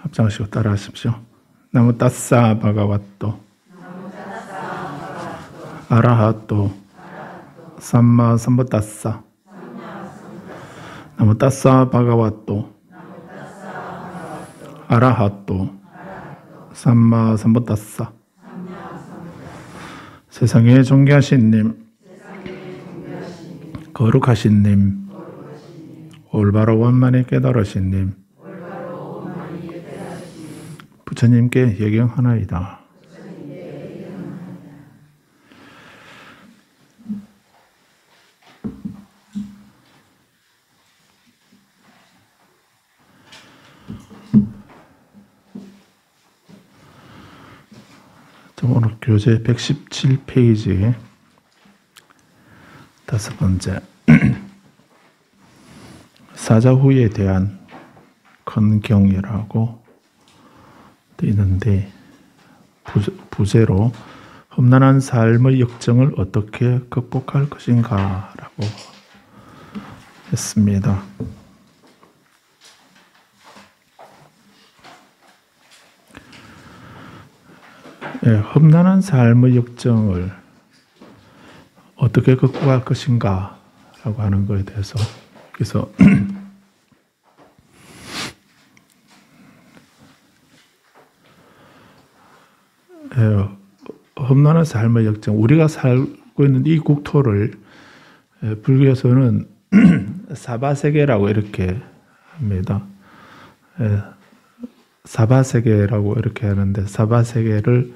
합장하시고 따라하십시오. 나무 따싸 바가와또 아라하또 삼마 삼부따싸. 나무 따싸 바가와또 아라하또 삼마 삼부따싸. 세상에 존귀하신 님, 거룩하신 님, 올바로 원만히 깨달으신 님, 부처님께 예경하나이다. 오늘 교재 117페이지 다섯 번째 사자후에 대한 컨경이라고 되어 있는데 부제로 험난한 삶의 역정을 어떻게 극복할 것인가 라고 했습니다. 네, 험난한 삶의 역정을 어떻게 극복할 것인가 라고 하는 것에 대해서 그래서 험난한 삶의 역정, 우리가 살고 있는 이 국토를 불교에서는 사바세계라고 이렇게 합니다. 사바세계라고 이렇게 하는데 사바세계를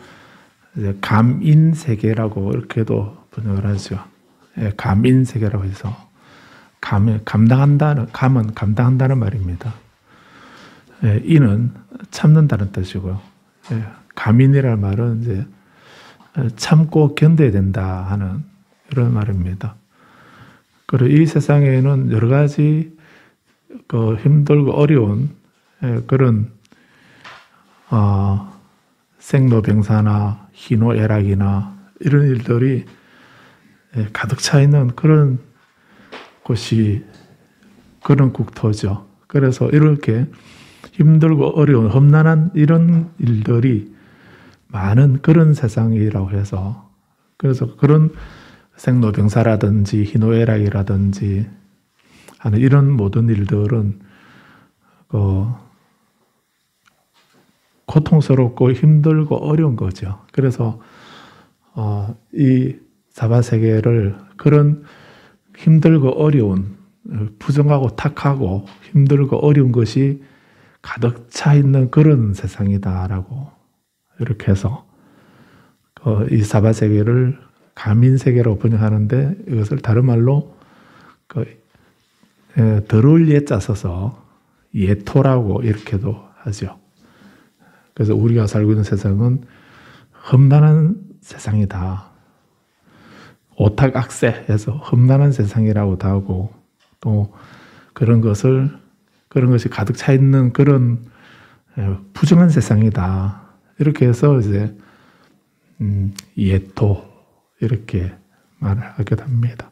감인세계라고 이렇게도 번역을 하죠. 감인세계라고 해서 감당한다는, 감은 감당한다는 말입니다. 인은 참는다는 뜻이고요. 감인이라는 말은 이제 참고 견뎌야 된다 하는 이런 말입니다. 그리고 이 세상에는 여러 가지 힘들고 어려운 그런 생로병사나 희노애락이나 이런 일들이 가득 차 있는 그런 곳이 그런 국토죠. 그래서 이렇게 힘들고 어려운 험난한 이런 일들이 많은 그런 세상이라고 해서 그래서 그런 생로병사라든지 희노애락이라든지 하는 이런 모든 일들은 고통스럽고 힘들고 어려운 거죠. 그래서 이 사바세계를 그런 힘들고 어려운 부정하고 탁하고 힘들고 어려운 것이 가득 차 있는 그런 세상이다라고 이렇게 해서 이 사바세계를 가민세계로 번역하는데 이것을 다른 말로 더러울 예자 써서 예토라고 이렇게도 하죠. 그래서 우리가 살고 있는 세상은 험난한 세상이다. 오탁악세해서 험난한 세상이라고도 하고 또 그런 것이 가득 차 있는 그런 부정한 세상이다. 이렇게 해서 이제 예토 이렇게 말을 하게 됩니다.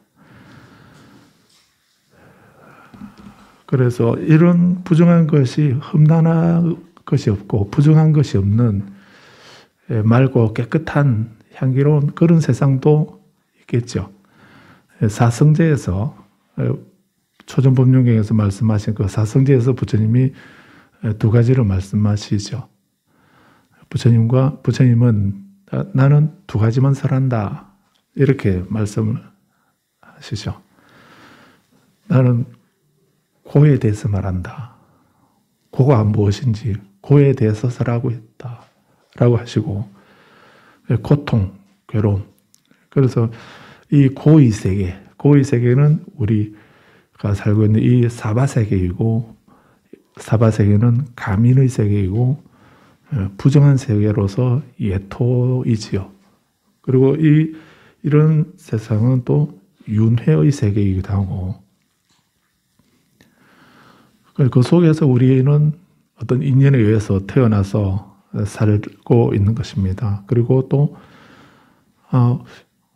그래서 이런 부정한 것이 험난한 것이 없고 부정한 것이 없는 맑고 깨끗한 향기로운 그런 세상도 있겠죠. 사성제에서 초전법륜경에서 말씀하신 그 사성제에서 부처님이 두 가지로 말씀하시죠. 부처님은 나는 두 가지만 설한다 이렇게 말씀을 하시죠. 나는 고에 대해서 말한다. 고가 무엇인지 고에 대해서 설하고 있다 라고 하시고 고통, 괴로움 그래서 이 고의 세계는 우리가 살고 있는 이 사바세계이고 사바세계는 가민의 세계이고 부정한 세계로서 예토이지요. 그리고 이런 세상은 또 윤회의 세계이기도 하고 그 속에서 우리는 어떤 인연에 의해서 태어나서 살고 있는 것입니다. 그리고 또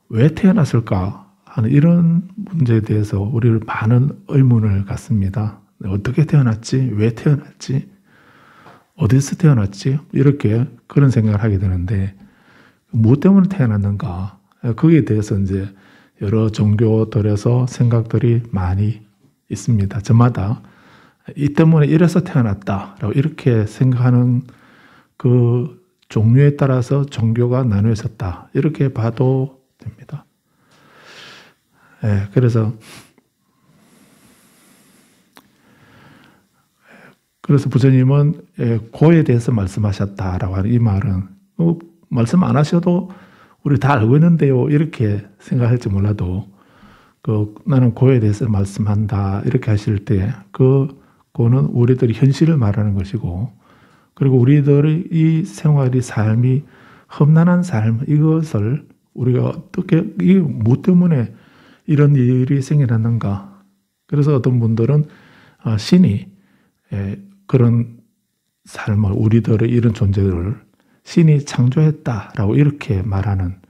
왜 태어났을까 하는 이런 문제에 대해서 우리는 많은 의문을 갖습니다. 어떻게 태어났지? 왜 태어났지? 어디서 태어났지? 이렇게 그런 생각을 하게 되는데 무엇 때문에 태어났는가? 거기에 대해서 이제 여러 종교들에서 생각들이 많이 있습니다. 저마다 이 때문에 이래서 태어났다라고 이렇게 생각하는 그 종류에 따라서 종교가 나누어 있었다. 이렇게 봐도 됩니다. 그래서 부처님은 고에 대해서 말씀하셨다라고 하는 이 말은 말씀 안 하셔도 우리 다 알고 있는데요. 이렇게 생각할지 몰라도 나는 고에 대해서 말씀한다 이렇게 하실 때 고는 우리들이 현실을 말하는 것이고 그리고 우리들의 이 생활이 삶이 험난한 삶 이것을 우리가 어떻게 이게 뭐 때문에 이런 일이 생겨났는가. 그래서 어떤 분들은 신이 그런 삶을 우리들의 이런 존재를 신이 창조했다라고 이렇게 말하는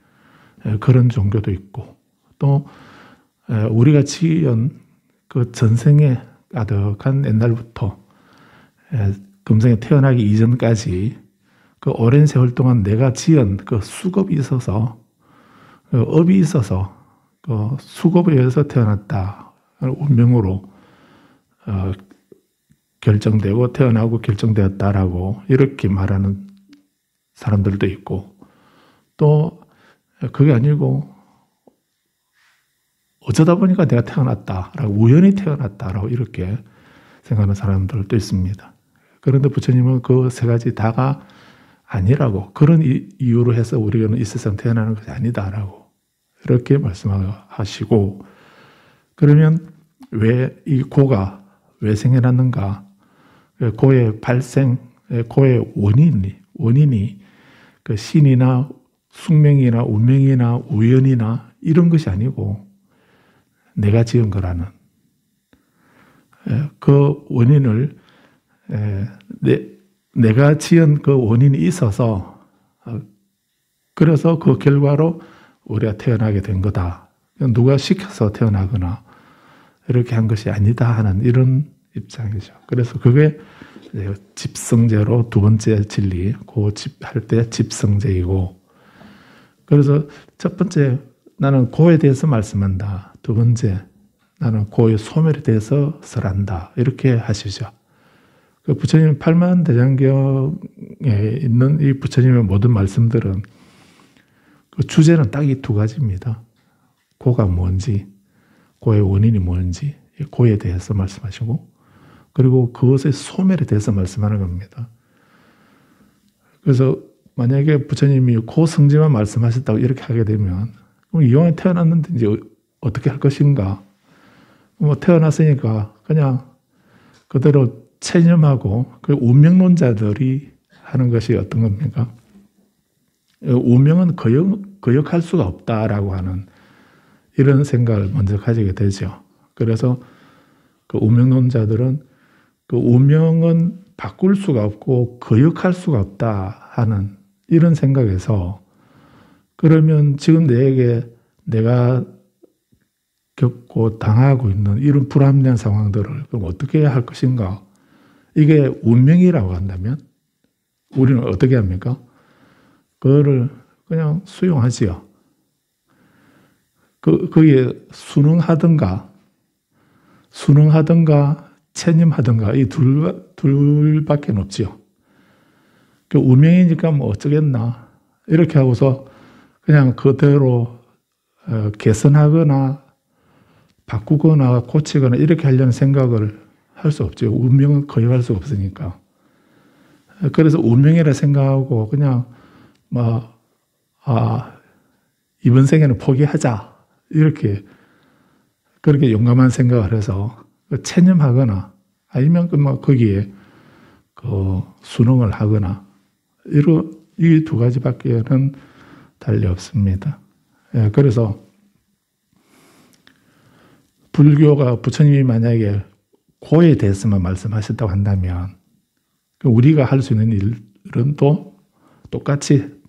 그런 종교도 있고 또 우리가 지은 그 전생에 가득한 옛날부터 금생에 태어나기 이전까지 그 오랜 세월 동안 내가 지은 그 수급이 있어서 업이 있어서 그 수급에 의해서 태어났다 운명으로 결정되고 태어나고 결정되었다라고 이렇게 말하는 사람들도 있고 또 그게 아니고 어쩌다 보니까 내가 태어났다라고 우연히 태어났다라고 이렇게 생각하는 사람들도 있습니다. 그런데 부처님은 그 세 가지 다가 아니라고 그런 이유로 해서 우리는 이 세상 태어나는 것이 아니다라고 이렇게 말씀하시고 그러면 왜 이 고가 왜 생겨났는가? 고의 발생, 고의 원인이 그 신이나 숙명이나 운명이나 우연이나 이런 것이 아니고 내가 지은 거라는 그 원인을 내가 지은 그 원인이 있어서 그래서 그 결과로 우리가 태어나게 된 거다. 누가 시켜서 태어나거나 이렇게 한 것이 아니다 하는 이런 입장이죠. 그래서 그게 집성제로 두 번째 진리, 고집할 때 집성제이고 그래서 첫 번째 나는 고에 대해서 말씀한다. 두 번째 나는 고의 소멸에 대해서 설한다. 이렇게 하시죠. 그 부처님 팔만대장경에 있는 이 부처님의 모든 말씀들은 그 주제는 딱 이 두 가지입니다. 고가 뭔지, 고의 원인이 뭔지, 고에 대해서 말씀하시고, 그리고 그것의 소멸에 대해서 말씀하는 겁니다. 그래서 만약에 부처님이 고 성질만 말씀하셨다고 이렇게 하게 되면, 그럼 이왕에 태어났는데 이제 어떻게 할 것인가? 뭐 태어났으니까 그냥 그대로 체념하고 그 운명론자들이 하는 것이 어떤 겁니까? 운명은 거역할 수가 없다라고 하는 이런 생각을 먼저 가지게 되죠. 그래서 그 운명론자들은 그 운명은 바꿀 수가 없고 거역할 수가 없다 하는 이런 생각에서 그러면 지금 내가 겪고 당하고 있는 이런 불합리한 상황들을 그럼 어떻게 해야 할 것인가? 이게 운명이라고 한다면 우리는 어떻게 합니까? 그거를 그냥 수용하지요. 거기에 순응하든가 체념하든가 이 둘밖에 없지요. 그 운명이니까 뭐 어쩌겠나 이렇게 하고서 그냥 그대로 개선하거나 바꾸거나 고치거나 이렇게 하려는 생각을 할 수 없죠. 운명은 거역할 수 없으니까. 그래서 운명이라 생각하고 그냥 이번 생에는 포기하자 이렇게 그렇게 용감한 생각을 해서 체념하거나 아니면 거기에 순응을 하거나 이 두 가지밖에는 달리 없습니다. 그래서 불교가 부처님이 만약에 고에 대해서만 말씀하셨다고 한다면 우리가 할 수 있는 일은 또 똑같이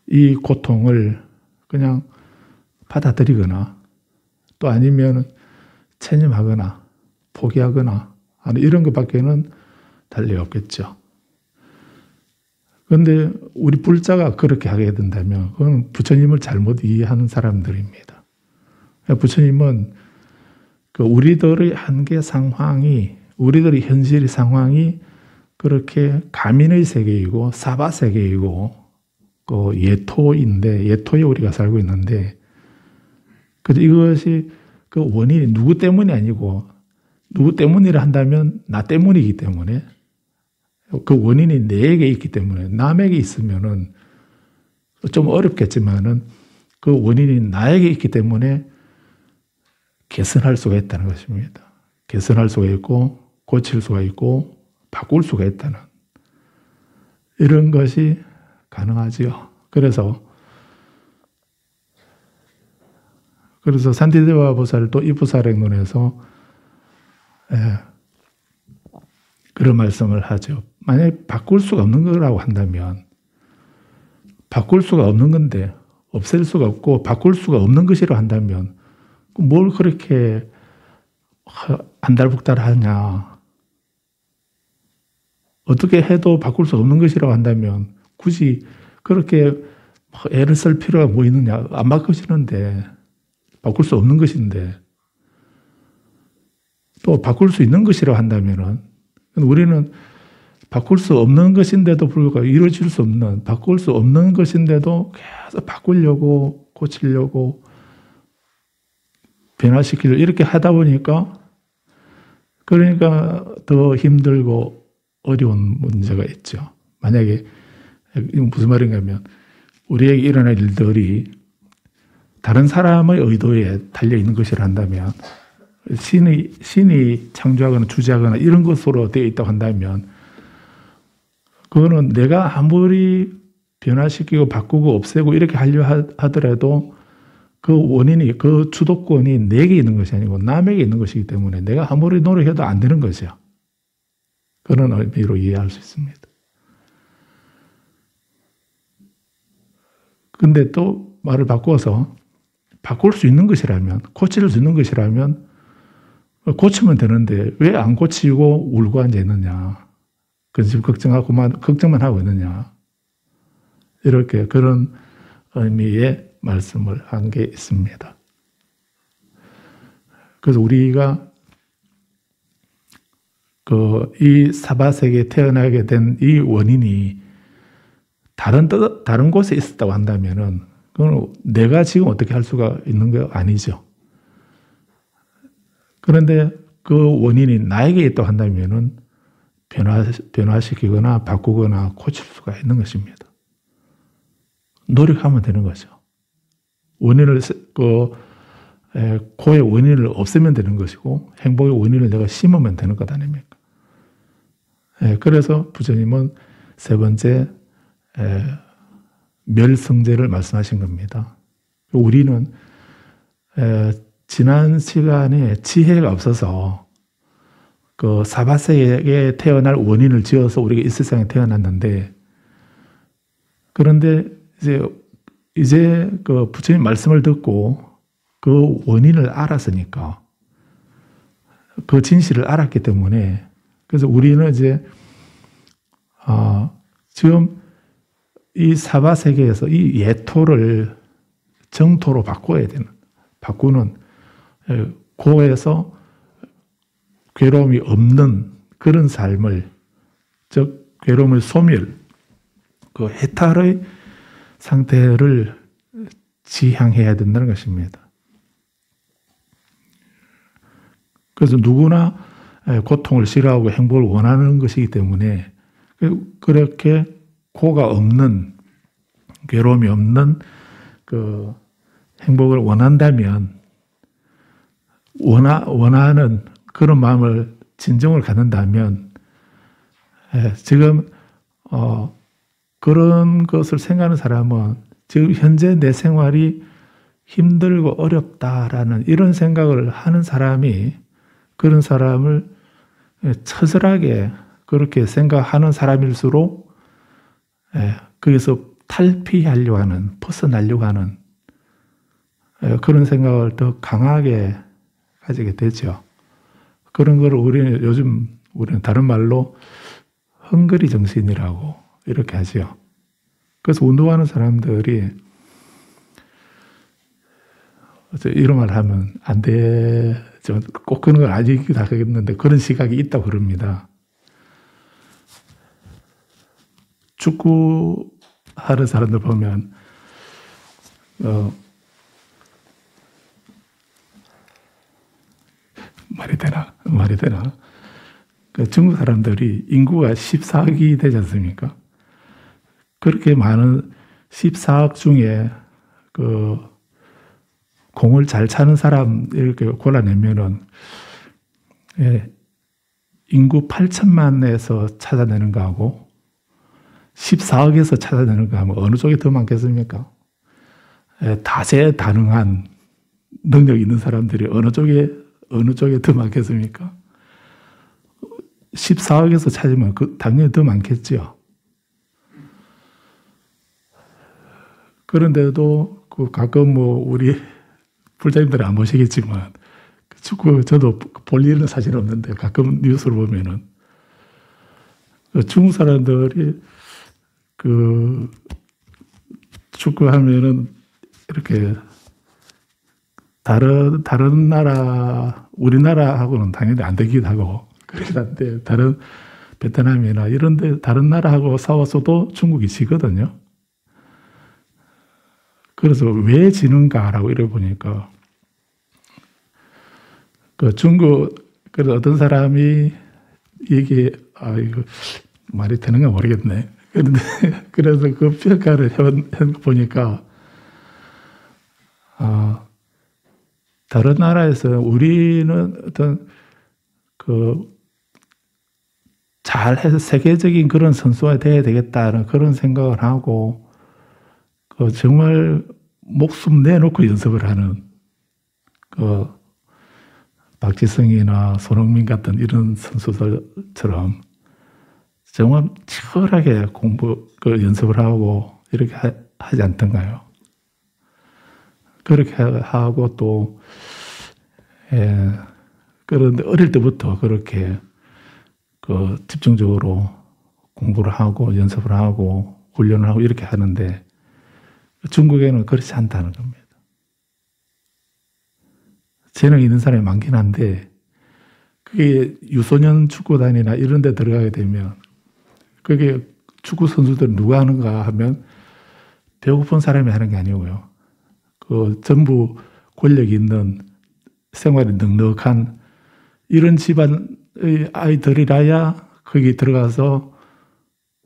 이 고통을 그냥 받아들이거나 또 아니면 체념하거나 포기하거나 이런 것밖에는 달리 없겠죠. 그런데 우리 불자가 그렇게 하게 된다면 그건 부처님을 잘못 이해하는 사람들입니다. 부처님은 그 우리들의 한계 상황이, 우리들의 현실 상황이 그렇게 가민의 세계이고 사바 세계이고 그 예토인데, 예토에 우리가 살고 있는데, 그래서 이것이 그 원인이 누구 때문이 아니고, 누구 때문이라 한다면 나 때문이기 때문에, 그 원인이 내게 있기 때문에, 남에게 있으면은 좀 어렵겠지만은 그 원인이 나에게 있기 때문에 개선할 수가 있다는 것입니다. 개선할 수가 있고, 고칠 수가 있고, 바꿀 수가 있다는 이런 것이 가능하지요. 그래서 산디데바 보살도 이부사랭론에서 그런 말씀을 하죠. 만약에 바꿀 수가 없는 거라고 한다면, 바꿀 수가 없는 건데 없앨 수가 없고 바꿀 수가 없는 것이라고 한다면 뭘 그렇게 안달복달하냐. 어떻게 해도 바꿀 수 없는 것이라고 한다면 굳이 그렇게 애를 쓸 필요가 뭐 있느냐. 안 바꾸시는데, 바꿀 수 없는 것인데, 또 바꿀 수 있는 것이라고 한다면은 우리는 바꿀 수 없는 것인데도 불구하고 이루어질 수 없는, 바꿀 수 없는 것인데도 계속 바꾸려고, 고치려고, 변화시키려고 이렇게 하다 보니까, 그러니까 더 힘들고 어려운 문제가 있죠. 만약에 이건 무슨 말인가 하면 우리에게 일어날 일들이 다른 사람의 의도에 달려있는 것이라 한다면, 신이 창조하거나 주재하거나 이런 것으로 되어 있다고 한다면 그거는 내가 아무리 변화시키고 바꾸고 없애고 이렇게 하려 하더라도 그 원인이, 그 주도권이 내게 있는 것이 아니고 남에게 있는 것이기 때문에 내가 아무리 노력해도 안 되는 거죠. 그런 의미로 이해할 수 있습니다. 근데 또 말을 바꿔서 바꿀 수 있는 것이라면, 고칠 수 있는 것이라면 고치면 되는데 왜 안 고치고 울고 앉아 있느냐. 근심 걱정만 하고 있느냐. 이렇게 그런 의미의 말씀을 한 게 있습니다. 그래서 우리가 이 사바세계에 태어나게 된 이 원인이 다른 곳에 있었다고 한다면은 그건 내가 지금 어떻게 할 수가 있는 거 아니죠. 그런데 그 원인이 나에게 있다고 한다면은 변화시키거나 바꾸거나 고칠 수가 있는 것입니다. 노력하면 되는 거죠. 원인을, 고의 원인을 없애면 되는 것이고 행복의 원인을 내가 심으면 되는 것 아닙니까? 그래서 부처님은 세 번째 멸성제를 말씀하신 겁니다. 우리는 지난 시간에 지혜가 없어서 그 사바세계에 태어날 원인을 지어서 우리가 이 세상에 태어났는데, 그런데 이제 그 부처님 말씀을 듣고 그 원인을 알았으니까, 그 진실을 알았기 때문에, 그래서 우리는 이제 지금 이 사바세계에서 이 예토를 정토로 바꾸는 고에서 괴로움이 없는 그런 삶을, 즉 괴로움의 소멸, 그 해탈의 상태를 지향해야 된다는 것입니다. 그래서 누구나 고통을 싫어하고 행복을 원하는 것이기 때문에 그렇게 고가 없는, 괴로움이 없는 그 행복을 원한다면, 원하는 그런 마음을, 진정을 갖는다면, 지금 그런 것을 생각하는 사람은 지금 현재 내 생활이 힘들고 어렵다라는 이런 생각을 하는 사람이, 그런 사람을 처절하게 그렇게 생각하는 사람일수록 거기서 탈피하려고 하는, 벗어나려고 하는 그런 생각을 더 강하게 가지게 되죠. 그런 걸 우리는 다른 말로 헝그리 정신이라고 이렇게 하지요. 그래서 운동하는 사람들이 이런 말 하면 안 되죠. 꼭 그런 걸 아니기도 하겠는데 그런 시각이 있다고 그럽니다. 축구 하는 사람들 보면 말이 되나? 그 중국 사람들이 인구가 14억이 되지 않습니까? 그렇게 많은 14억 중에 그 공을 잘 차는 사람 이렇게 골라내면은 인구 8천만에서 찾아내는 거하고 14억에서 찾아내는 거 하면 어느 쪽이 더 많겠습니까? 다재다능한 능력 있는 사람들이 어느 쪽에 더 많겠습니까? 14억에서 찾으면 당연히 더 많겠죠. 그런데도 가끔 우리 불자님들은 안 보시겠지만 축구 저도 볼 일은 사실 없는데 가끔 뉴스를 보면은 중국 사람들이 축구하면은 이렇게 다른 나라 우리나라하고는 당연히 안 되기도 하고 그렇긴 한데 다른 베트남이나 이런데 다른 나라하고 싸웠어도 중국이 지거든요. 그래서 왜 지는가라고 이래 보니까 그래서 어떤 사람이 이거 말이 되는가 모르겠네. 그래서 그 평가를 해보니까 다른 나라에서 우리는 어떤 잘해서 세계적인 그런 선수가 돼야 되겠다는 그런 생각을 하고 정말 목숨 내놓고 연습을 하는 박지성이나 손흥민 같은 이런 선수들처럼 정말 치열하게 연습을 하고 이렇게 하지 않던가요? 그렇게 하고 또 그런데 어릴 때부터 그렇게 집중적으로 공부를 하고 연습을 하고 훈련을 하고 이렇게 하는데 중국에는 그렇지 않다는 겁니다. 재능 있는 사람이 많긴 한데 그게 유소년 축구단이나 이런 데 들어가게 되면 그게 축구 선수들 누가 하는가 하면 배고픈 사람이 하는 게 아니고요. 전부 권력 있는 생활이 넉넉한 이런 집안의 아이들이라야 거기 들어가서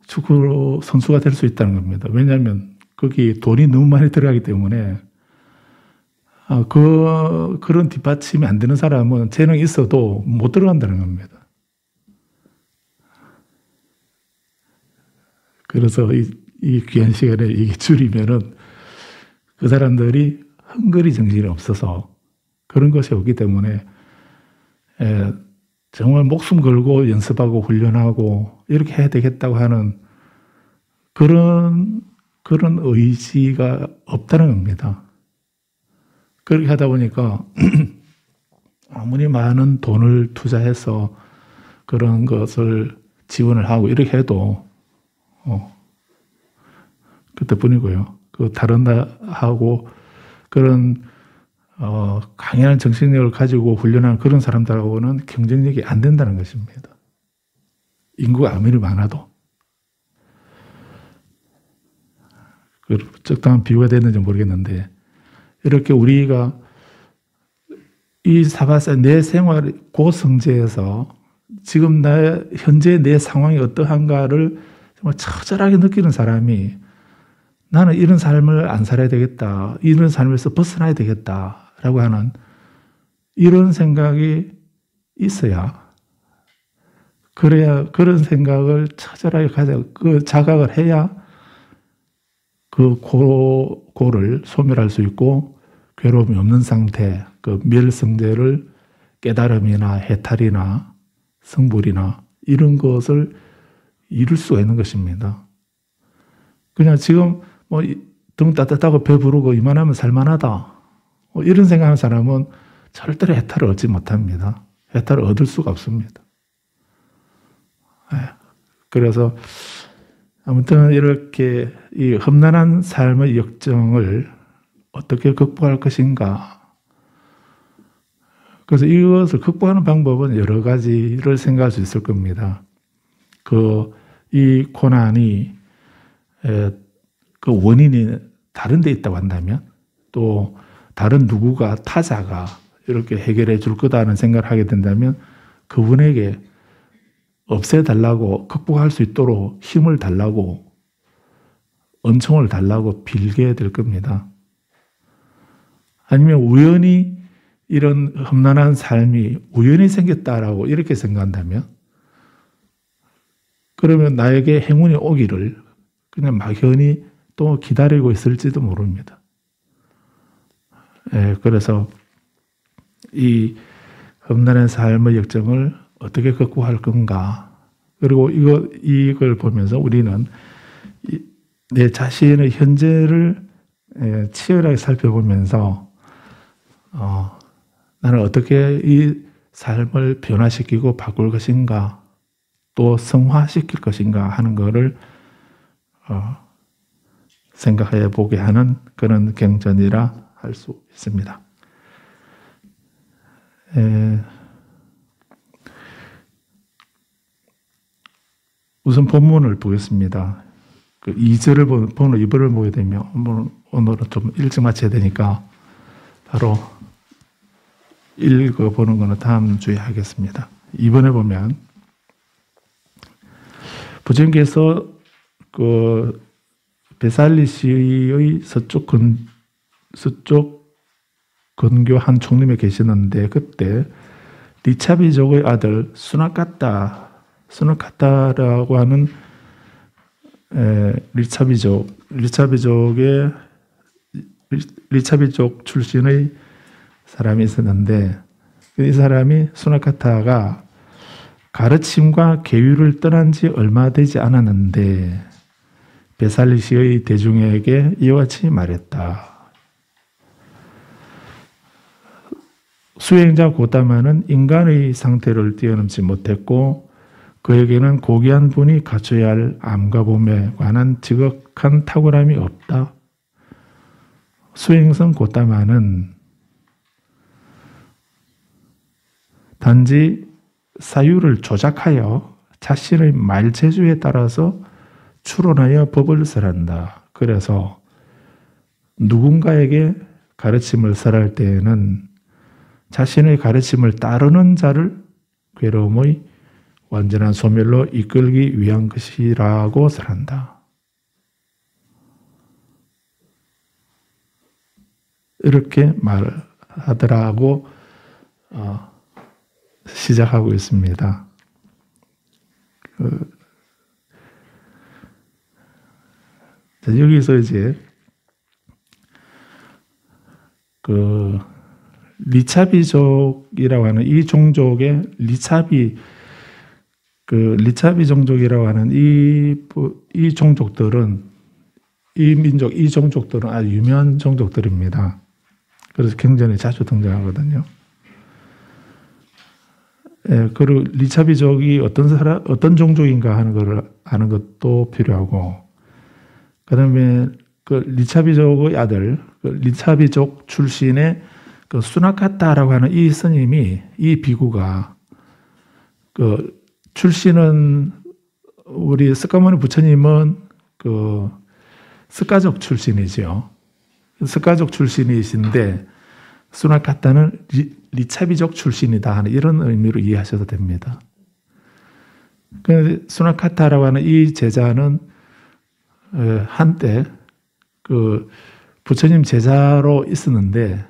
축구 선수가 될 수 있다는 겁니다. 왜냐하면 거기 돈이 너무 많이 들어가기 때문에 그런 뒷받침이 안 되는 사람은 재능이 있어도 못 들어간다는 겁니다. 그래서 이 귀한 시간에 이게 줄이면은 그 사람들이 헝거리 정신이 없어서 그런 것이 없기 때문에 정말 목숨 걸고 연습하고 훈련하고 이렇게 해야 되겠다고 하는 그런 의지가 없다는 겁니다. 그렇게 하다 보니까 아무리 많은 돈을 투자해서 그런 것을 지원을 하고 이렇게 해도 그때뿐이고요. 다른 나라하고 그런 강인한 정신력을 가지고 훈련하는 그런 사람들하고는 경쟁력이 안 된다는 것입니다. 인구가 아무리 많아도. 적당한 비유가 됐는지 모르겠는데 이렇게 우리가 이 사바세 내 생활 고성제에서 지금 현재 내 상황이 어떠한가를 정말 처절하게 느끼는 사람이 나는 이런 삶을 안 살아야 되겠다. 이런 삶에서 벗어나야 되겠다라고 하는 이런 생각이 있어야 그래야 그런 생각을 처절하게 자각을 해야 고를 소멸할 수 있고 괴로움이 없는 상태, 멸성제를 깨달음이나 해탈이나 성불이나 이런 것을 이룰 수가 있는 것입니다. 그냥 지금 등 따뜻하고 배 부르고 이만하면 살만하다. 이런 생각하는 사람은 절대로 해탈을 얻지 못합니다. 해탈을 얻을 수가 없습니다. 그래서 아무튼 이렇게 이 험난한 삶의 역정을 어떻게 극복할 것인가. 그래서 이것을 극복하는 방법은 여러 가지를 생각할 수 있을 겁니다. 이 고난이 그 원인이 다른 데 있다고 한다면, 또 다른 누구가, 타자가 이렇게 해결해 줄 거다는 생각을 하게 된다면 그분에게 없애달라고, 극복할 수 있도록 힘을 달라고, 은총을 달라고 빌게 될 겁니다. 아니면 우연히 이런 험난한 삶이 우연히 생겼다라고 이렇게 생각한다면, 그러면 나에게 행운이 오기를 그냥 막연히 또 기다리고 있을지도 모릅니다. 그래서 이 험난한 삶의 역정을 어떻게 극복할 건가. 그리고 이걸 보면서 우리는 내 자신의 현재를 치열하게 살펴보면서 나는 어떻게 이 삶을 변화시키고 바꿀 것인가, 또 성화시킬 것인가 하는 것을 생각해 보게 하는 그런 경전이라 할 수 있습니다. 우선 본문을 보겠습니다. 그 2절을 보는 2절을 보게 되면, 오늘은 좀 일찍 마쳐야 되니까 바로 읽어보는 것은 다음 주에 하겠습니다. 이번에 보면 부처님께서 그 베살리시의 서쪽 근교 한 총림에 계시는데, 그때 리차비족의 아들 수나카타라고 하는 리차비족 출신의 사람이 있었는데, 이 사람이 수나카타가 가르침과 계율을 떠난 지 얼마 되지 않았는데 베살리시의 대중에게 이와 같이 말했다. 수행자 고다마는 인간의 상태를 뛰어넘지 못했고 그에게는 고귀한 분이 갖춰야 할 암과 몸에 관한 지극한 탁월함이 없다. 수행성 고다마는 단지 사유를 조작하여 자신의 말재주에 따라서 추론하여 법을 설한다. 그래서 누군가에게 가르침을 설할 때에는 자신의 가르침을 따르는 자를 괴로움의 완전한 소멸로 이끌기 위한 것이라고 설한다. 이렇게 말하더라고 시작하고 있습니다. 여기서 이제 리차비족이라고 하는 이 종족의 리차비 종족이라고 하는 이 종족들은, 이 종족들은 아주 유명한 종족들입니다. 그래서 경전에 자주 등장하거든요. 그리고 리차비족이 어떤 종족인가 하는 것을 아는 것도 필요하고, 그 다음에 그 리차비족의 아들, 리차비족 출신의 그 수나카타라고 하는 이 스님이, 이 비구가, 출신은, 우리 스카모니 부처님은 스카족 출신이죠. 스카족 출신이신데, 수나카타는 리차비족 출신이다 하는 이런 의미로 이해하셔도 됩니다. 수나카타라고 하는 이 제자는 한때 부처님 제자로 있었는데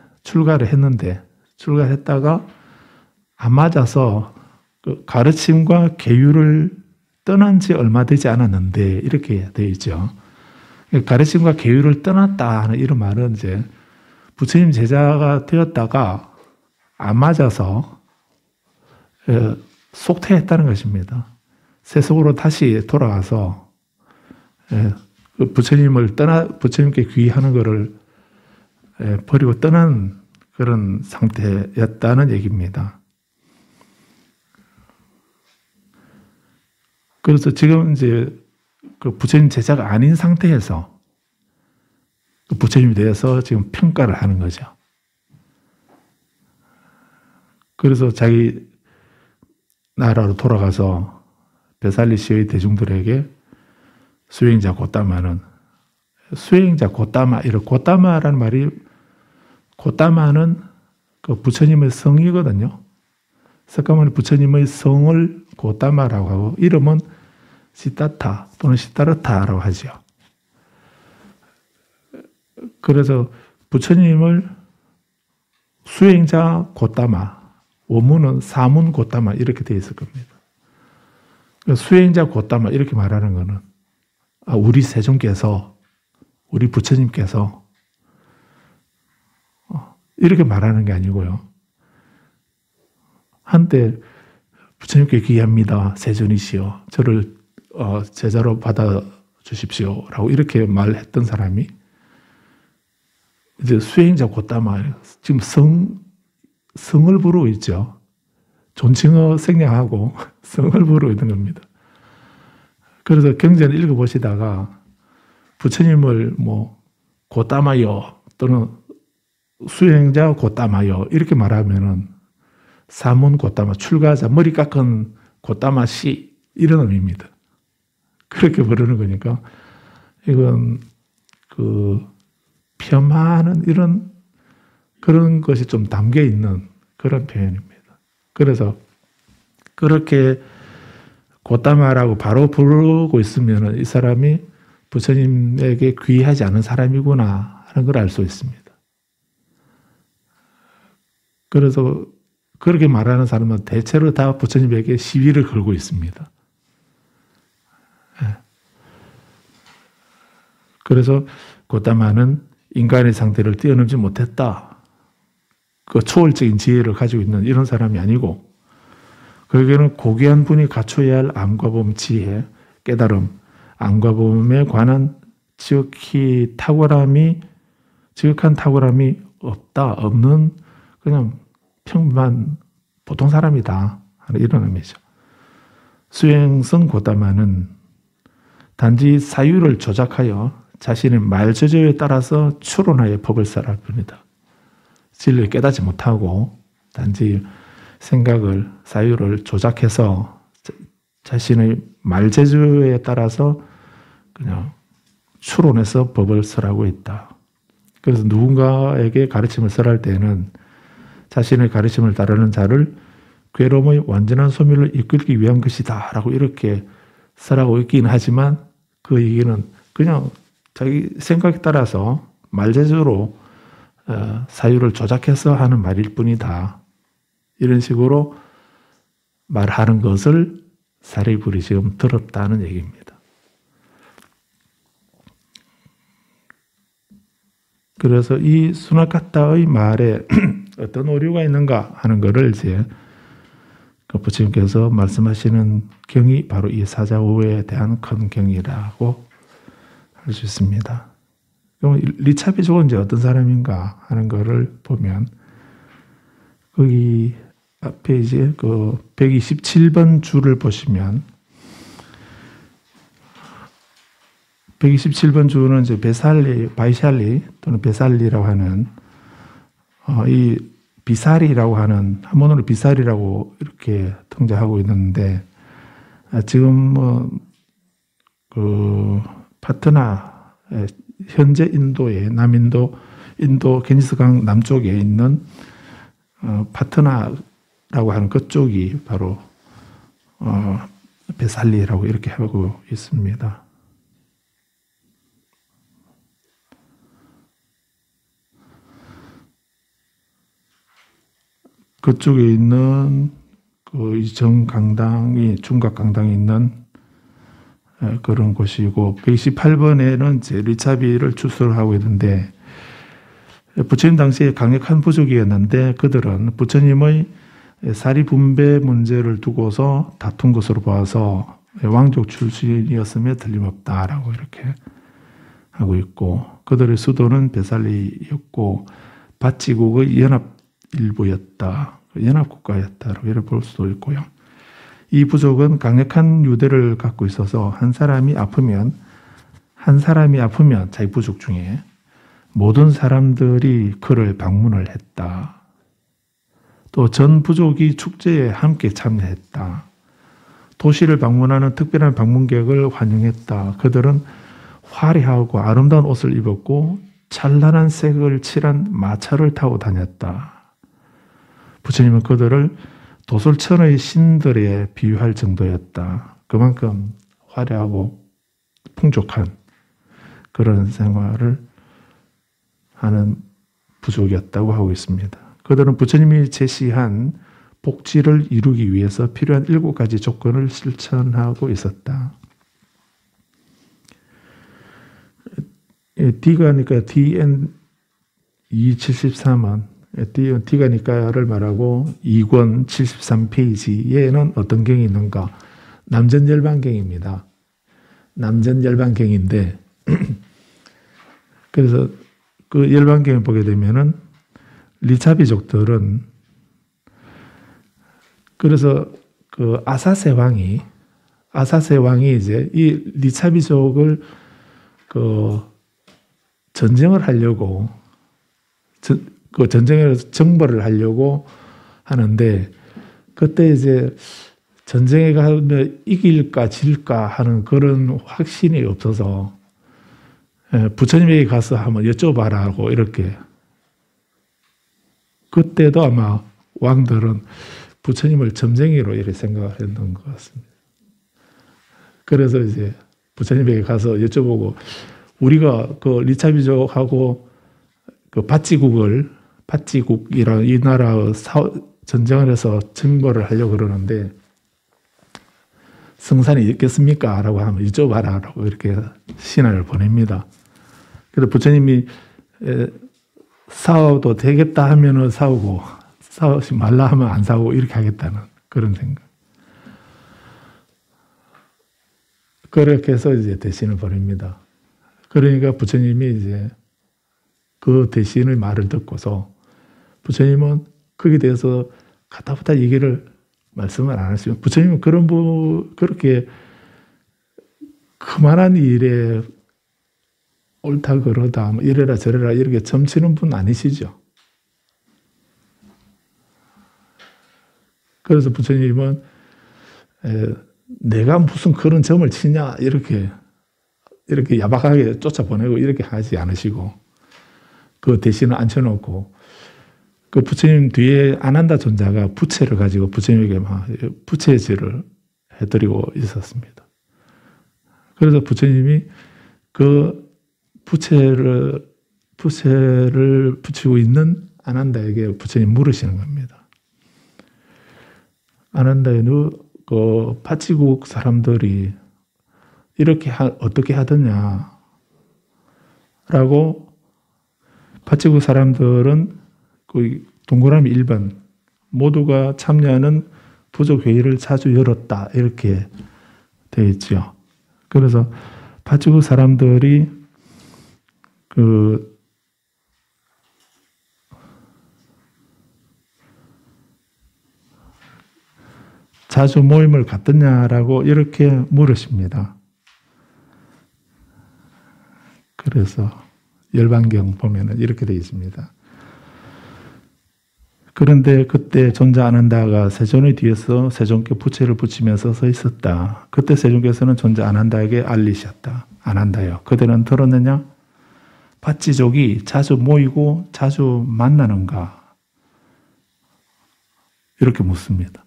출가했다가 안 맞아서 가르침과 계율을 떠난 지 얼마 되지 않았는데 이렇게 되어 있죠. 가르침과 계율을 떠났다 하는 이런 말은 이제 부처님 제자가 되었다가 안 맞아서 속퇴했다는 것입니다. 세속으로 다시 돌아가서 부처님께 귀의하는 것을 버리고 떠난 그런 상태였다는 얘기입니다. 그래서 지금 이제 그 부처님 제자가 아닌 상태에서 그 부처님에 대해서 지금 평가를 하는 거죠. 그래서 자기 나라로 돌아가서 베살리 시의 대중들에게 수행자 고따마는 수행자 고따마, 이런 고따마라는 말이 고따마는 그 부처님의 성이거든요. 석가모니 부처님의 성을 고따마라고 하고 이름은 시타타 또는 시타르타라고 하죠. 그래서 부처님을 수행자 고따마, 원문은 사문 고따마 이렇게 되어 있을 겁니다. 수행자 고따마 이렇게 말하는 것은 우리 세존께서 우리 부처님께서 이렇게 말하는 게 아니고요. 한때 부처님께 귀합니다. 세존이시여 저를 제자로 받아주십시오 라고 이렇게 말했던 사람이 이제 수행자 고따마 지금 성을 부르고 있죠. 존칭어 생략하고 성을 부르고 있는 겁니다. 그래서 경전을 읽어보시다가 부처님을 뭐 고따마요 또는 수행자 고따마요 이렇게 말하면은 사문 고따마 출가자 머리 깎은 고따마 씨 이런 의미입니다. 그렇게 부르는 거니까 이건 그 폄하하는 이런 그런 것이 좀 담겨 있는 그런 표현입니다. 그래서 그렇게 고따마라고 바로 부르고 있으면 이 사람이 부처님에게 귀하지 않은 사람이구나 하는 걸 알 수 있습니다. 그래서 그렇게 말하는 사람은 대체로 다 부처님에게 시비를 걸고 있습니다. 그래서 고따마는 인간의 상태를 뛰어넘지 못했다. 그 초월적인 지혜를 가지고 있는 이런 사람이 아니고 그에게는 고귀한 분이 갖춰야 할 암과범 지혜, 깨달음, 암과범에 관한 지극한 탁월함이 없는 그냥 평범한 보통 사람이다 하는 이런 의미죠. 수행성 고따마는 단지 사유를 조작하여 자신의 말저조에 따라서 추론하여 법을 설할 뿐이다. 진리를 깨닫지 못하고 단지 생각을 사유를 조작해서 자신의 말재주에 따라서 그냥 추론해서 법을 설하고 있다. 그래서 누군가에게 가르침을 설할 때는 자신의 가르침을 따르는 자를 괴로움의 완전한 소멸을 이끌기 위한 것이다 라고 이렇게 설하고 있긴 하지만 그 얘기는 그냥 자기 생각에 따라서 말재주로 사유를 조작해서 하는 말일 뿐이다. 이런 식으로 말하는 것을 사리불이 지금 들었다는 얘기입니다. 그래서 이 수나카타의 말에 어떤 오류가 있는가 하는 것을 이제 부처님께서 말씀하시는 경이 바로 이 사자오에 대한 큰 경이라고 할 수 있습니다. 그럼 리차비족은 이제 어떤 사람인가 하는 것을 보면 거기 앞에 이제 그 127번 줄을 보시면 127번 줄은 이제 바이샬리 또는 베살리라고 하는 이 비사리라고 하는 한문으로 비사리라고 이렇게 통제하고 있는데 지금 그 파트나 현재 인도의 남인도 인도 겐지스강 남쪽에 있는 파트나라고 하는 그쪽이 바로 베살리라고 이렇게 하고 있습니다. 그쪽에 있는 그 정강당이 중각강당이 있는 그런 곳이고 128번에는 이제 리차비를 추수를 하고 있는데 부처님 당시에 강력한 부족이었는데 그들은 부처님의 사리 분배 문제를 두고서 다툰 것으로 봐서 왕족 출신이었으며 틀림없다라고 이렇게 하고 있고 그들의 수도는 베살리였고 바치국의 연합 일부였다. 연합국가였다라고 이렇게 볼 수도 있고요. 이 부족은 강력한 유대를 갖고 있어서 한 사람이 아프면 자기 부족 중에 모든 사람들이 그를 방문을 했다. 또 전 부족이 축제에 함께 참여했다. 도시를 방문하는 특별한 방문객을 환영했다. 그들은 화려하고 아름다운 옷을 입었고 찬란한 색을 칠한 마차를 타고 다녔다. 부처님은 그들을 도솔천의 신들에 비유할 정도였다. 그만큼 화려하고 풍족한 그런 생활을 하는 부족이었다고 하고 있습니다. 그들은 부처님이 제시한 복지를 이루기 위해서 필요한 7가지 조건을 실천하고 있었다. D가니까 DN 273원, D가니까를 말하고 2권 73페이지에는 어떤 경이 있는가? 남전열반경입니다. 남전열반경인데 그래서 그 열반경을 보게 되면은 리차비족들은 그래서 그 아사세 왕이 이제 이 리차비족을 그 전쟁을 하려고 그 전쟁에서 정벌을 하려고 하는데 그때 이제 전쟁에 가면 이길까 질까 하는 그런 확신이 없어서 부처님에게 가서 한번 여쭤봐라고 이렇게 그때도 아마 왕들은 부처님을 점쟁이로 이렇게 생각했던 것 같습니다. 그래서 이제 부처님에게 가서 여쭤보고 우리가 그 리차비족하고 그 팟지국이라는 이 나라 전쟁을 해서 정벌을 하려고 그러는데 성산이 있겠습니까? 라고 하면 여쭤봐라 라고 이렇게 신하를 보냅니다. 그래서 부처님이 싸워도 되겠다 하면은 싸우고 싸우지 말라 하면 안 싸우고 이렇게 하겠다는 그런 생각. 그렇게 해서 이제 대신을 보냅니다. 그러니까 부처님이 이제 그 대신의 말을 듣고서 부처님은 거기에 대해서 가타부타 얘기를 말씀을 안 하시면 부처님은 그렇게 그만한 일에 옳다 그러다 뭐 이래라 저래라 이렇게 점치는 분 아니시죠. 그래서 부처님은 내가 무슨 그런 점을 치냐 이렇게 야박하게 쫓아보내고 이렇게 하지 않으시고 그 대신을 앉혀놓고 그 부처님 뒤에 아난다 존자가 부채를 가지고 부처님에게 막 부채질을 해드리고 있었습니다. 그래서 부처님이 그 부채를 붙이고 있는 아난다에게 부처님 물으시는 겁니다. 아난다에는 그 파치국 사람들이 이렇게 어떻게 하더냐라고 파치국 사람들은 그 동그라미 1번 모두가 참여하는 부족회의를 자주 열었다 이렇게 되어 있죠. 그래서 파치국 사람들이 그 자주 모임을 갖더냐라고 이렇게 물으십니다. 그래서 열반경 보면은 이렇게 되어 있습니다. 그런데 그때 존자 아난다가 세존의 뒤에서 세존께 부채를 붙이면서 서 있었다. 그때 세존께서는 존자 아난다에게 알리셨다. 아난다요. 그대는 들었느냐? 팟지족이 자주 모이고 자주 만나는가? 이렇게 묻습니다.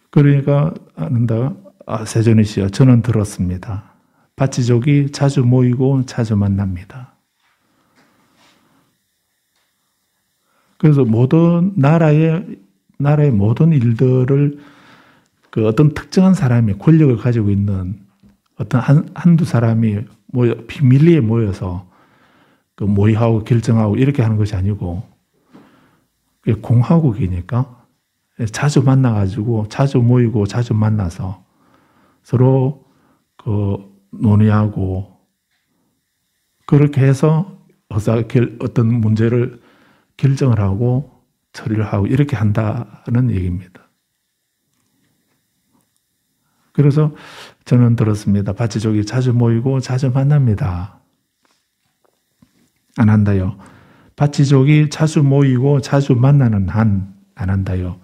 그러니까 아난다가 세존이시여 저는 들었습니다. 팟지족이 자주 모이고 자주 만납니다. 그래서 모든 나라의 모든 일들을 그 어떤 특정한 사람이 권력을 가지고 있는 어떤 한두 사람이 비밀리에 모여서 그 모의하고 결정하고 이렇게 하는 것이 아니고 공화국이니까 자주 만나가지고 자주 모이고 자주 만나서 서로 그 논의하고 그렇게 해서 어떤 문제를 결정을 하고 처리를 하고 이렇게 한다는 얘기입니다. 그래서 저는 들었습니다. 파치족이 자주 모이고 자주 만납니다. 안 한다요. 파치족이 자주 모이고 자주 만나는 한 안 한다요.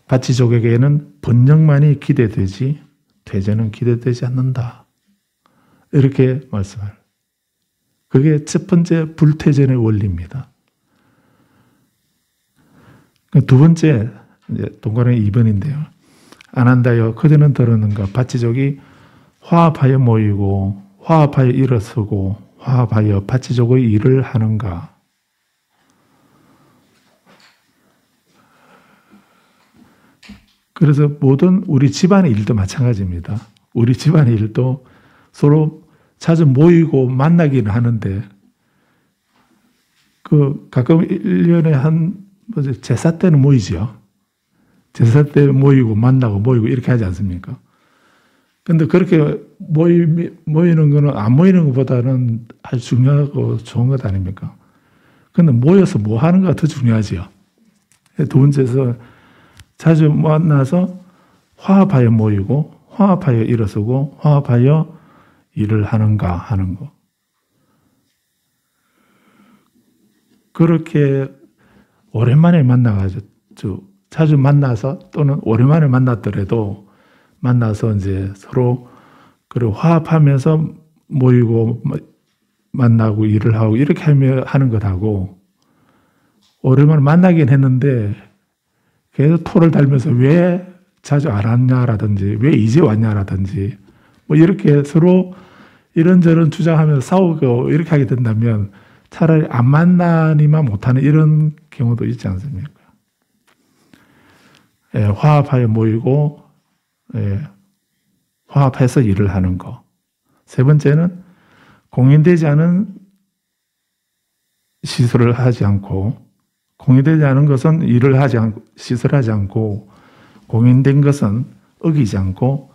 파치족에게는 번영만이 기대되지 퇴전은 기대되지 않는다. 이렇게 말씀을. 그게 첫 번째 불퇴전의 원리입니다. 두 번째 이제 동그라미 2번인데요. 안 한다요. 그대는 들었는가. 파치족이 화합하여 모이고 화합하여 일어서고 화합하여 파치족의 일을 하는가. 그래서 모든 우리 집안의 일도 마찬가지입니다. 우리 집안의 일도 서로 자주 모이고 만나기는 하는데 그 가끔 1년에 한 제사 때는 모이죠. 제사 때 모이고 만나고 모이고 이렇게 하지 않습니까? 근데 그렇게 모이는 거는 안 모이는 것보다는 아주 중요하고 좋은 것 아닙니까? 근데 모여서 뭐 하는가 더 중요하지요. 두 번째에서 자주 만나서 화합하여 모이고 화합하여 일어서고 화합하여 일을 하는가 하는 거. 그렇게 오랜만에 만나가지고 자주 만나서 또는 오랜만에 만났더라도 만나서 이제 서로 그리고 화합하면서 모이고 만나고 일을 하고 이렇게 하는 것하고 오랜만에 만나긴 했는데 계속 토를 달면서 왜 자주 안 왔냐라든지 왜 이제 왔냐라든지 뭐 이렇게 서로 이런저런 주장하면서 싸우고 이렇게 하게 된다면 차라리 안 만나니만 못하는 이런 경우도 있지 않습니까? 예, 화합하여 모이고 화합해서 일을 하는 거. 세 번째는 공인되지 않은 시설을 하지 않고 공인되지 않은 것은 일을 하지 않고 시설하지 않고 공인된 것은 어기지 않고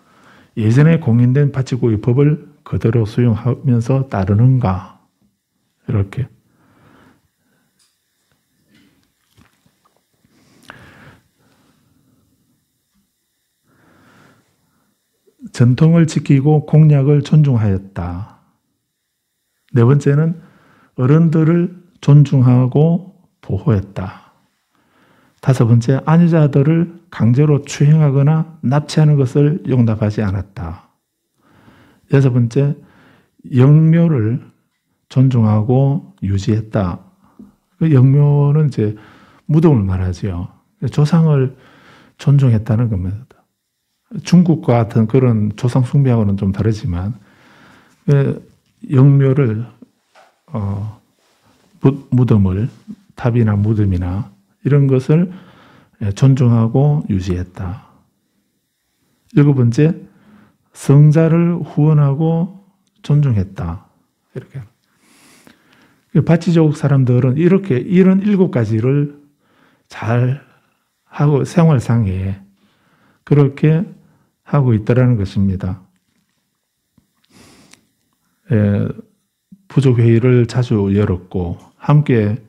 예전에 공인된 파치국의 법을 그대로 수용하면서 따르는가 이렇게 전통을 지키고 공약을 존중하였다. 네 번째는 어른들을 존중하고 보호했다. 다섯 번째, 안위자들을 강제로 추행하거나 납치하는 것을 용납하지 않았다. 여섯 번째, 영묘를 존중하고 유지했다. 그 영묘는 이제 무덤을 말하지요. 조상을 존중했다는 겁니다. 중국과 같은 그런 조상 숭배하고는 좀 다르지만 영묘를 무덤을 탑이나 무덤이나 이런 것을 존중하고 유지했다. 일곱 번째, 성자를 후원하고 존중했다. 이렇게. 파치족 사람들은 이렇게 이런 7가지를 잘 하고 생활상에 그렇게 하고 있다라는 것입니다. 부족회의를 자주 열었고 함께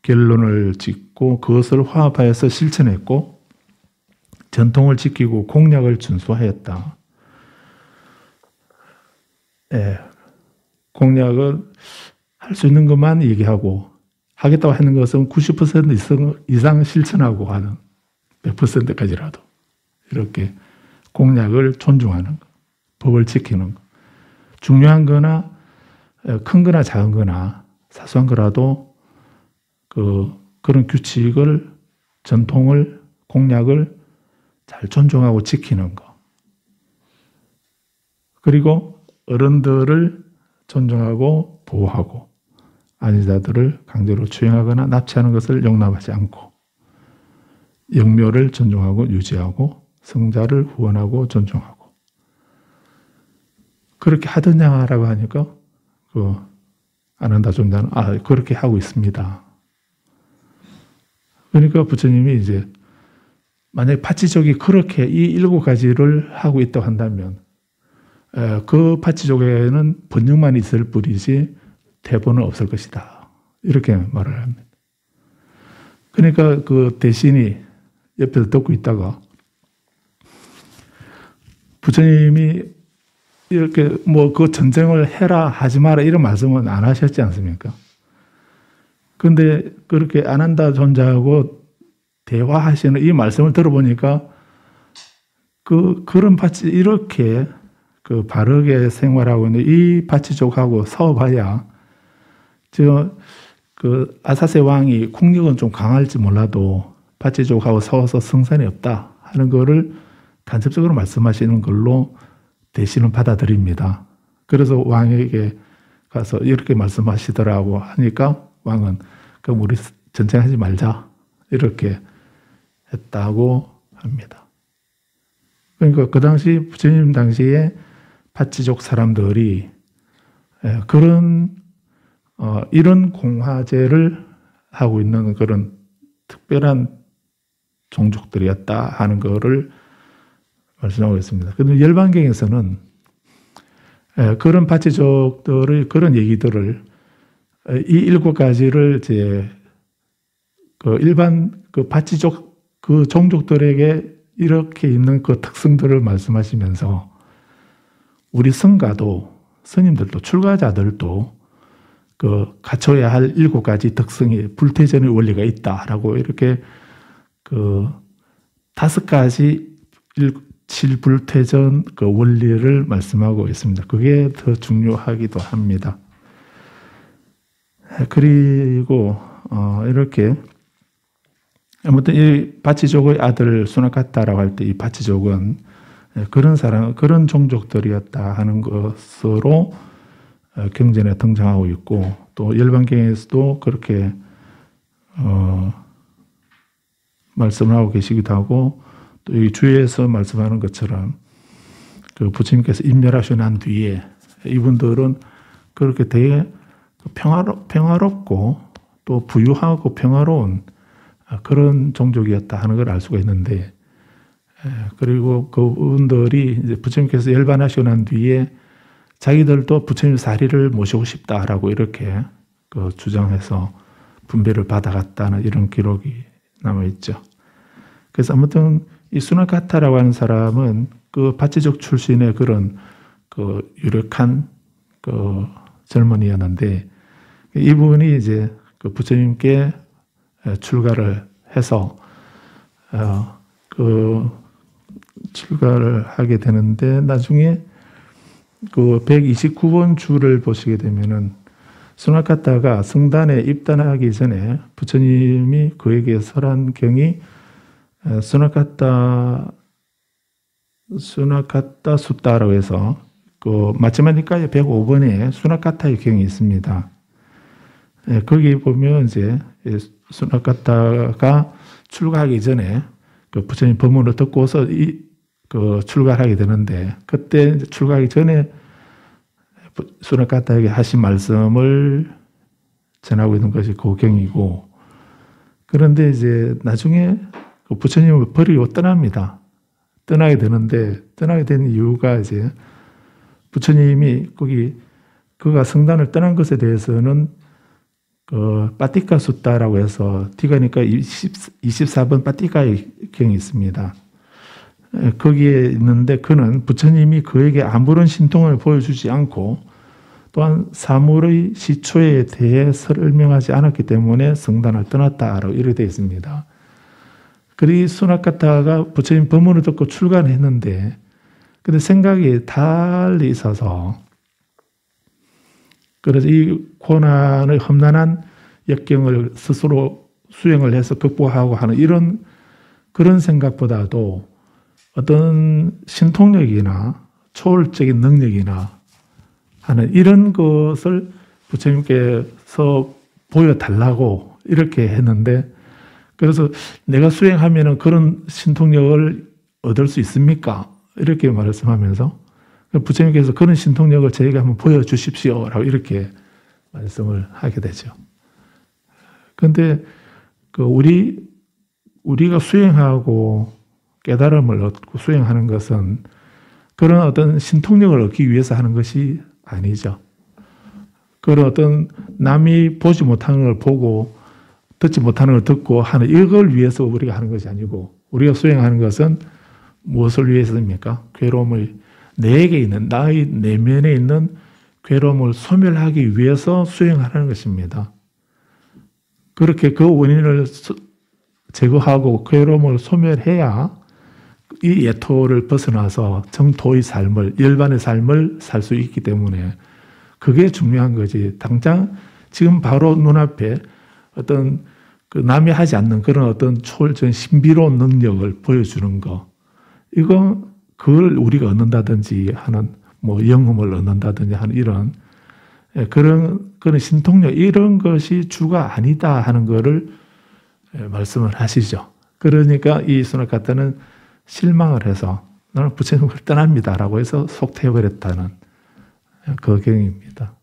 결론을 짓고 그것을 화합하여서 실천했고 전통을 지키고 공약을 준수하였다. 공약을 할 수 있는 것만 얘기하고 하겠다고 하는 것은 90% 이상 실천하고 하는 100%까지라도 이렇게 공약을 존중하는 것, 법을 지키는 것. 중요한 거나 큰 거나 작은 거나 사소한 거라도 그런 규칙을, 전통을, 공약을 잘 존중하고 지키는 것. 그리고 어른들을 존중하고 보호하고 안위자들을 강제로 추행하거나 납치하는 것을 용납하지 않고 영묘를 존중하고 유지하고 성자를 후원하고 존중하고 그렇게 하더냐라고 하니까 안 한다 존자는 그렇게 하고 있습니다. 그러니까 부처님이 이제 만약에 파치족이 그렇게 이 7가지를 하고 있다고 한다면 그 파치족에는 번영만 있을 뿐이지 대본은 없을 것이다. 이렇게 말을 합니다. 그러니까 그 대신이 옆에서 듣고 있다가 부처님이 이렇게 뭐 그 전쟁을 해라 하지 마라 이런 말씀은 안 하셨지 않습니까? 그런데 그렇게 안 한다 존자하고 대화하시는 이 말씀을 들어보니까 그런 파치 이렇게 그 바르게 생활하고 있는 이 파치족하고 싸워봐야 그 아사세 왕이 국력은 좀 강할지 몰라도 파치족하고 싸워서 승산이 없다 하는 거를 간접적으로 말씀하시는 걸로 대신은 받아들입니다. 그래서 왕에게 가서 이렇게 말씀하시더라고 하니까 왕은 그럼 우리 전쟁하지 말자 이렇게 했다고 합니다. 그러니까 그 당시 부처님 당시에 파치족 사람들이 그런 이런 공화제를 하고 있는 그런 특별한 종족들이었다 하는 것을 말씀하고 있습니다. 그런데 열반경에서는 그런 파치족들의 그런 얘기들을 이 7가지를 이제 그 일반 그 파치족 그 종족들에게 이렇게 있는 그 특성들을 말씀하시면서 우리 성가도 스님들도 출가자들도 그 갖춰야 할 7가지 특성이 불태전의 원리가 있다라고 이렇게 그 5가지 7불태전 그 원리를 말씀하고 있습니다. 그게 더 중요하기도 합니다. 그리고 이렇게 아무튼 이 바치족의 아들 수나카타라고 할 때 이 바치족은 그런 사람, 그런 종족들이었다 하는 것으로 경전에 등장하고 있고 또 열반경에서도 그렇게 말씀을 하고 계시기도 하고 또 이 주에서 말씀하는 것처럼 그 부처님께서 인멸하시고 난 뒤에 이분들은 그렇게 되게 평화롭고 또 부유하고 평화로운 그런 종족이었다 하는 걸 알 수가 있는데 그리고 그분들이 이제 부처님께서 열반하시고 난 뒤에 자기들도 부처님 사리를 모시고 싶다라고 이렇게 그 주장해서 분배를 받아갔다는 이런 기록이 남아있죠. 그래서 아무튼 이 수나카타라고 하는 사람은 그 바치족 출신의 그런 그 유력한 그 젊은이였는데 이분이 이제 그 부처님께 출가를 해서 그 출가를 하게 되는데 나중에 그 129번 주를 보시게 되면은 수나카타가 성단에 입단하기 전에 부처님이 그에게 설한 경이 수나카타 숫다라고 해서 그 마치마니카의 105번에 수나카타의 경이 있습니다. 거기 보면 이제 수나카타가 출가하기 전에 그 부처님 법문을 듣고서 그 출가를 하게 되는데 그때 출가하기 전에 수나카타에게 하신 말씀을 전하고 있는 것이 그 경이고 그런데 이제 나중에 그 부처님을 버리고 떠납니다. 떠나게 되는데 떠나게 된 이유가 이제 부처님이 그가 성단을 떠난 것에 대해서는 그 빠티카 숫다라고 해서 티가니까 24번 빠티카의 경이 있습니다. 거기에 있는데 그는 부처님이 그에게 아무런 신통을 보여주지 않고 또한 사물의 시초에 대해 설명하지 않았기 때문에 성단을 떠났다라고 이렇게 되어 있습니다. 그리고 수나카타가 부처님 법문을 듣고 출가했는데 근데 생각이 달리 있어서 그래서 이 고난의 험난한 역경을 스스로 수행을 해서 극복하고 하는 이런 그런 생각보다도 어떤 신통력이나 초월적인 능력이나 하는 이런 것을 부처님께서 보여달라고 이렇게 했는데 그래서 내가 수행하면 그런 신통력을 얻을 수 있습니까? 이렇게 말씀하면서 부처님께서 그런 신통력을 저에게 한번 보여주십시오 라고 이렇게 말씀을 하게 되죠. 그런데 우리가 수행하고 깨달음을 얻고 수행하는 것은 그런 어떤 신통력을 얻기 위해서 하는 것이 아니죠. 그런 어떤 남이 보지 못하는 걸 보고 듣지 못하는 걸 듣고 하는 이걸 위해서 우리가 하는 것이 아니고 우리가 수행하는 것은 무엇을 위해서입니까? 괴로움을 내게 있는 나의 내면에 있는 괴로움을 소멸하기 위해서 수행하는 것입니다. 그렇게 그 원인을 제거하고 괴로움을 소멸해야 이 예토를 벗어나서 정토의 삶을, 일반의 삶을 살 수 있기 때문에 그게 중요한 거지. 당장 지금 바로 눈앞에 어떤 그 남이 하지 않는 그런 어떤 초월적인 신비로운 능력을 보여주는 거. 이건 그걸 우리가 얻는다든지 하는 뭐 영험을 얻는다든지 하는 이런 그런 신통력 이런 것이 주가 아니다 하는 거를 말씀을 하시죠. 그러니까 이 수나카타는 실망을 해서 나는 부처님을 떠납니다라고 해서 속퇴해버렸다는 그 경입니다.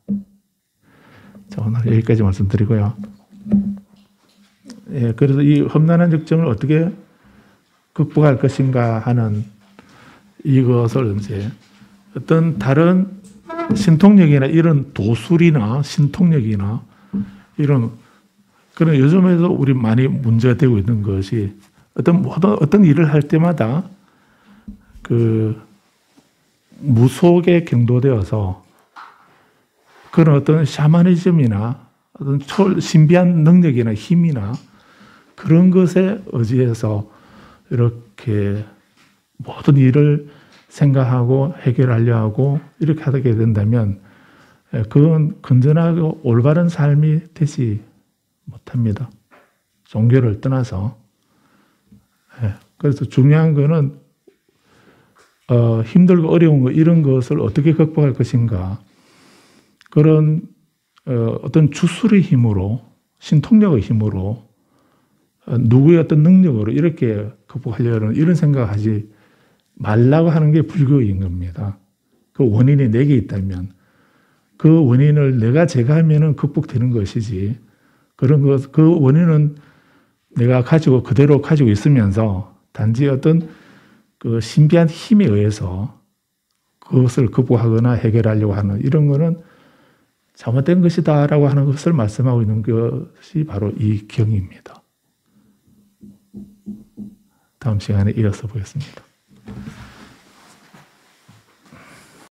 자, 오늘 여기까지 말씀드리고요. 예, 그래서 이 험난한 역정을 어떻게 극복할 것인가 하는 이것을 이제 어떤 다른 신통력이나 이런 도술이나 신통력이나 이런 그런 요즘에도 우리 많이 문제가 되고 있는 것이 어떤 일을 할 때마다 그 무속에 경도되어서 그런 어떤 샤머니즘이나 어떤 신비한 능력이나 힘이나 그런 것에 의지해서 이렇게 모든 일을 생각하고 해결하려 하고 이렇게 하게 된다면 그건 건전하고 올바른 삶이 되지 못합니다. 종교를 떠나서. 그래서 중요한 거는 힘들고 어려운 거 이런 것을 어떻게 극복할 것인가. 그런 어떤 주술의 힘으로 신통력의 힘으로 누구의 어떤 능력으로 이렇게 극복하려는 이런 생각하지 말라고 하는 게 불교인 겁니다. 그 원인이 내게 있다면 그 원인을 내가 제거하면 극복되는 것이지 그런 것, 그 원인은 내가 그대로 가지고 있으면서 단지 어떤 그 신비한 힘에 의해서 그것을 극복하거나 해결하려고 하는 이런 거는 잘못된 것이다라고 하는 것을 말씀하고 있는 것이 바로 이 경입니다. 다음 시간에 이어서 보겠습니다.